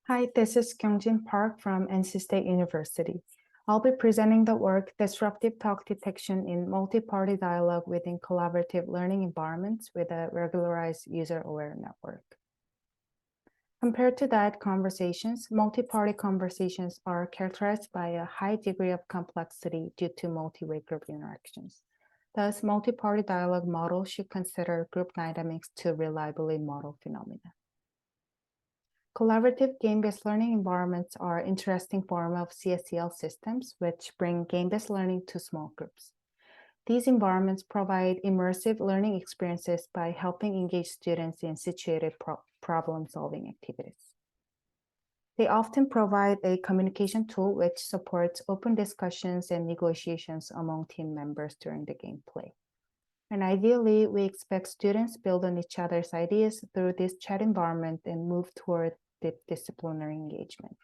Hi, this is Kyungjin Park from NC State University. I'll be presenting the work Disruptive Talk Detection in Multi-Party Dialogue within Collaborative Learning Environments with a Regularized User-Aware Network. Compared to direct conversations, multi-party conversations are characterized by a high degree of complexity due to multi-way group interactions. Thus, multi-party dialogue models should consider group dynamics to reliably model phenomena. Collaborative game-based learning environments are an interesting form of CSEL systems which bring game-based learning to small groups. These environments provide immersive learning experiences by helping engage students in situated problem-solving activities. They often provide a communication tool which supports open discussions and negotiations among team members during the gameplay. And ideally, we expect students build on each other's ideas through this chat environment and move toward deep disciplinary engagement.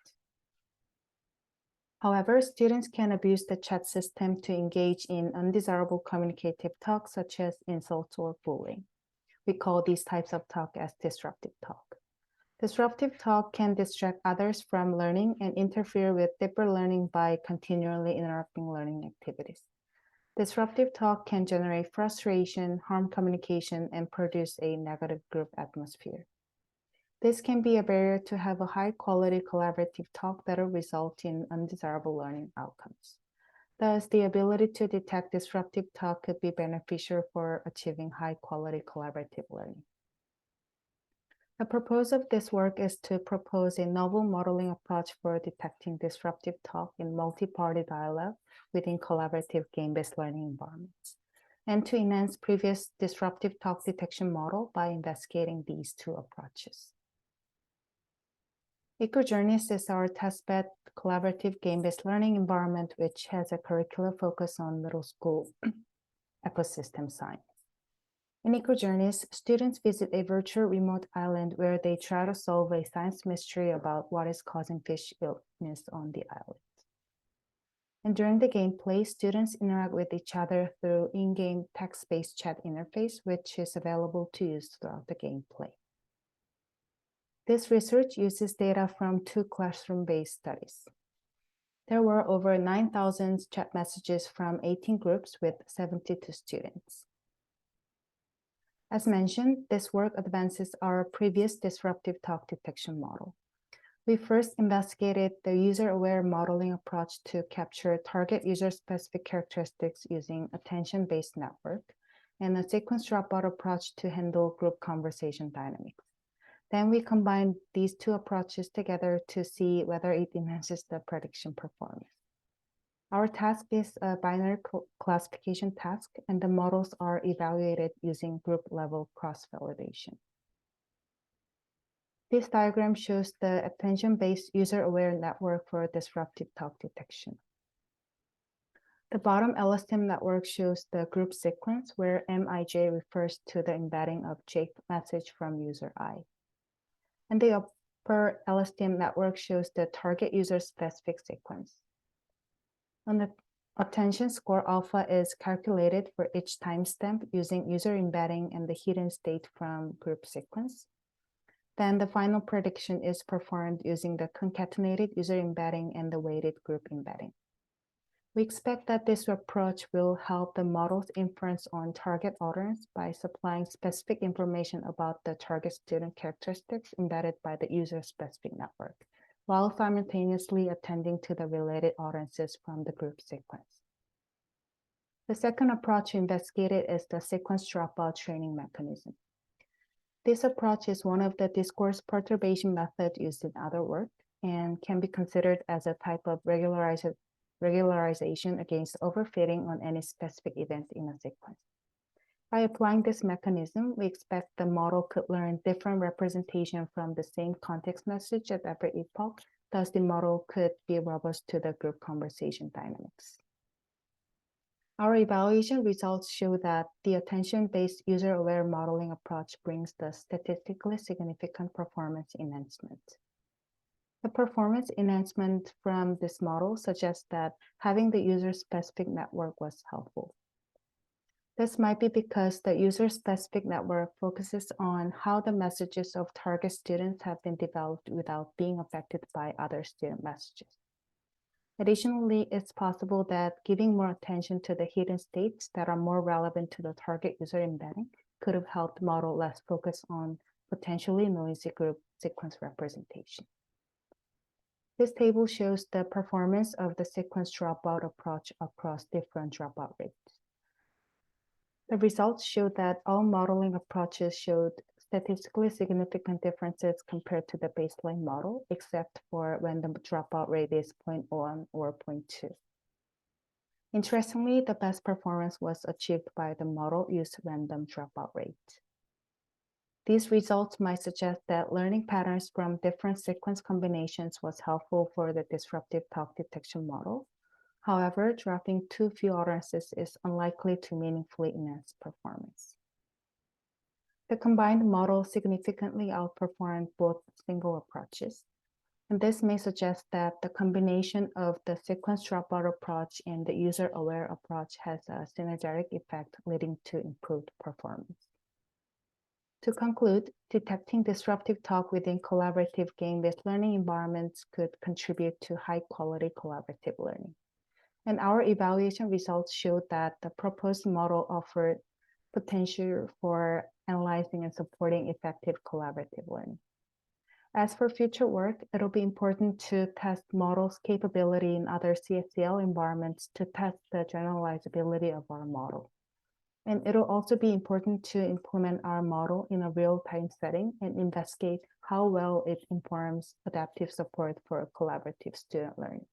However, students can abuse the chat system to engage in undesirable communicative talk, such as insults or bullying. We call these types of talk as disruptive talk. Disruptive talk can distract others from learning and interfere with deeper learning by continually interrupting learning activities. Disruptive talk can generate frustration, harm communication, and produce a negative group atmosphere. This can be a barrier to have a high-quality collaborative talk that will result in undesirable learning outcomes. Thus, the ability to detect disruptive talk could be beneficial for achieving high-quality collaborative learning. The purpose of this work is to propose a novel modeling approach for detecting disruptive talk in multi-party dialogue within collaborative game-based learning environments, and to enhance previous disruptive talk detection model by investigating these two approaches. EcoJourneys is our testbed collaborative game-based learning environment, which has a curricular focus on middle school ecosystem science. In EcoJourneys, students visit a virtual remote island where they try to solve a science mystery about what is causing fish illness on the island. And during the gameplay, students interact with each other through in-game text-based chat interface, which is available to use throughout the gameplay. This research uses data from 2 classroom-based studies. There were over 9,000 chat messages from 18 groups with 72 students. As mentioned, this work advances our previous disruptive talk detection model. We first investigated the user-aware modeling approach to capture target user-specific characteristics using attention-based network, and a sequence dropout approach to handle group conversation dynamics. Then we combined these two approaches together to see whether it enhances the prediction performance. Our task is a binary classification task, and the models are evaluated using group-level cross-validation. This diagram shows the attention-based user-aware network for disruptive talk detection. The bottom LSTM network shows the group sequence where MIJ refers to the embedding of J message from user I. And the upper LSTM network shows the target user-specific sequence. And the attention score alpha is calculated for each timestamp using user embedding and the hidden state from group sequence. Then the final prediction is performed using the concatenated user embedding and the weighted group embedding. We expect that this approach will help the model's inference on target audience by supplying specific information about the target student characteristics embedded by the user-specific network, while simultaneously attending to the related audiences from the group sequence. The second approach investigated is the sequence dropout training mechanism. This approach is one of the discourse perturbation methods used in other work and can be considered as a type of regularization against overfitting on any specific event in a sequence. By applying this mechanism, we expect the model could learn different representation from the same context message at every epoch. Thus, the model could be robust to the group conversation dynamics. Our evaluation results show that the attention-based user-aware modeling approach brings the statistically significant performance enhancement. The performance enhancement from this model suggests that having the user-specific network was helpful. This might be because the user-specific network focuses on how the messages of target students have been developed without being affected by other student messages. Additionally, it's possible that giving more attention to the hidden states that are more relevant to the target user embedding could have helped model less focus on potentially noisy group sequence representation. This table shows the performance of the sequence dropout approach across different dropout rates. The results show that all modeling approaches showed statistically significant differences compared to the baseline model, except for when the dropout rate is 0.1 or 0.2. Interestingly, the best performance was achieved by the model used random dropout rate. These results might suggest that learning patterns from different sequence combinations was helpful for the disruptive talk detection model. However, dropping too few utterances is unlikely to meaningfully enhance performance. The combined model significantly outperformed both single approaches, and this may suggest that the combination of the sequence dropout approach and the user-aware approach has a synergetic effect leading to improved performance. To conclude, detecting disruptive talk within collaborative game-based learning environments could contribute to high-quality collaborative learning. And our evaluation results showed that the proposed model offered potential for analyzing and supporting effective collaborative learning. As for future work, it'll be important to test models' capability in other CSCL environments to test the generalizability of our model. And it'll also be important to implement our model in a real-time setting and investigate how well it informs adaptive support for collaborative student learning.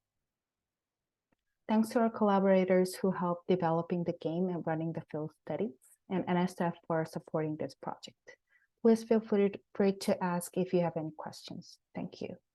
Thanks to our collaborators who helped developing the game and running the field study, and NSF for supporting this project. Please feel free to ask if you have any questions. Thank you.